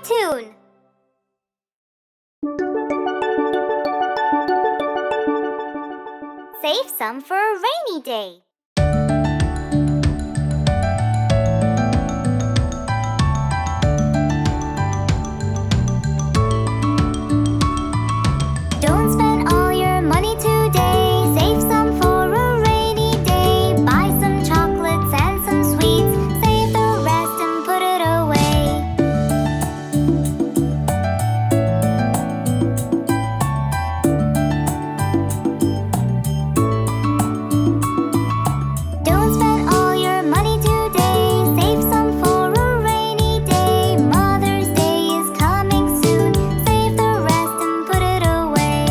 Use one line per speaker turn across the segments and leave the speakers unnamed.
tune. Save some for a rainy day. Don't spend all your money today. Save some for a rainy day. Buy some chocolates and some sweets. Save the rest and put it away. Don't spend all your money today. Save some for a rainy day. Mother's Day is coming soon. Save the rest and put it away.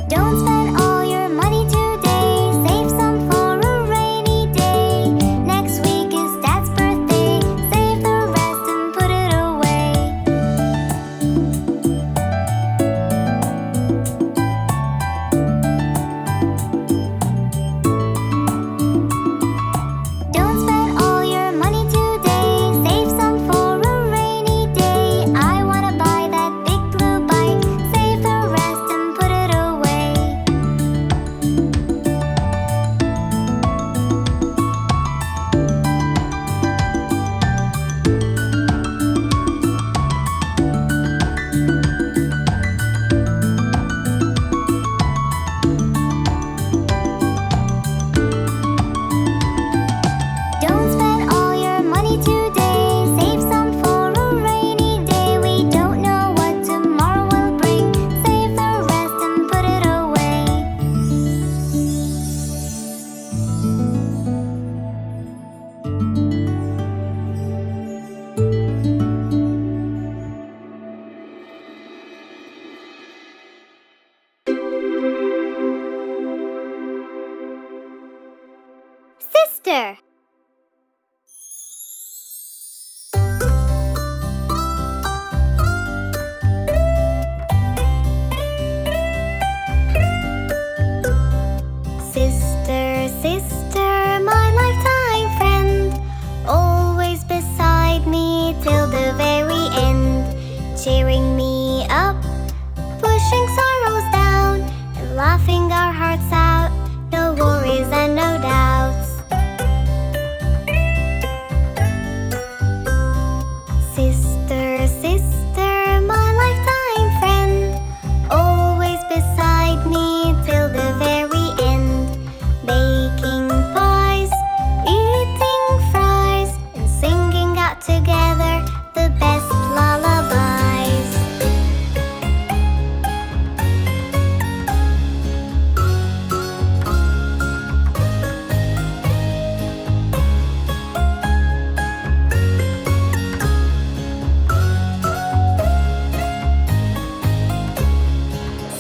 Don't spend all your money today. Save some for a rainy day. Next week is Dad's birthday. Save the rest and put it away. Don't spend all your money today. Save some for a rainy day. I wanna buy that big blue bike. Save the rest and put it away. Don't spend all your money today. Save some for a rainy day. We don't know what tomorrow will bring. Save the rest and put it away. Sister. Sister, sister, my lifetime friend, always beside me till the very end, cheering me up, pushing sorrows down, and laughing our hearts out, no worries and no doubts. Sister, sister, my lifetime friend, always beside me till the very end, baking pies, eating fries, and singing out together the best lullabies.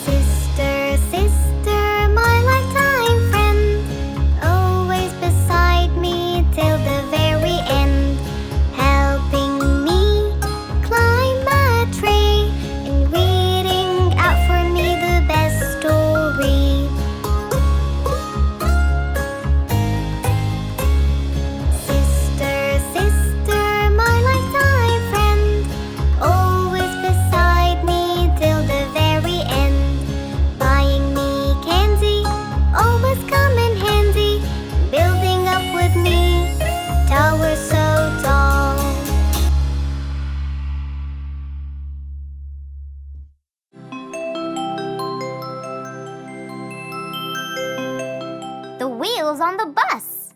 Sister, sister, my lifetime friend, always beside me till the very end, helping me climb a tree and reading out for me the best story. Sister, sister, my lifetime friend, always beside me till the very end, buying me candy, always come in handy, building up with me towers so tall. The wheels on the bus.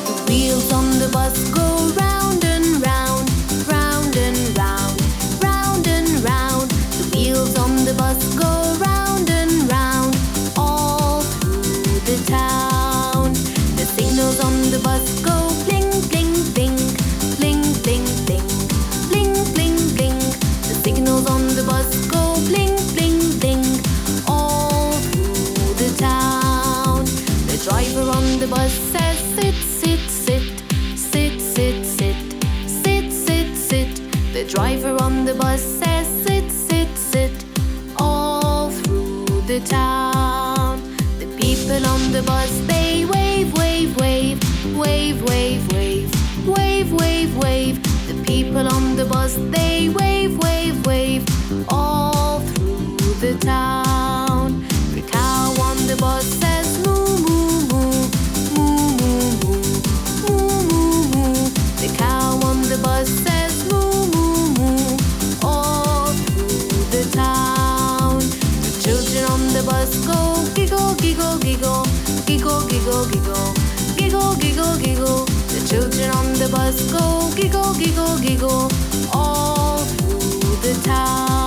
The wheels on the bus go round and round, round and round, round and round. The wheels on the bus go round and round, all through the town. The signals on the bus go bling, bling, bling, bling, bling, bling, bling, bling, bling. The signals on the bus go bling, bling, bling, all through the town. The the town. The people on the bus, they wave, wave, wave, wave, wave, wave, wave, wave, wave. The people on the bus, they wave, wave, wave, all through the town. The cow on the bus says moo, moo, moo, moo, moo, moo, moo, moo, moo. The cow on the bus says moo, moo, moo, all through the town. The children on the bus go giggle, giggle, giggle, giggle, giggle, giggle, giggle, giggle, giggle. The children on the bus go giggle, giggle, giggle, all through the town.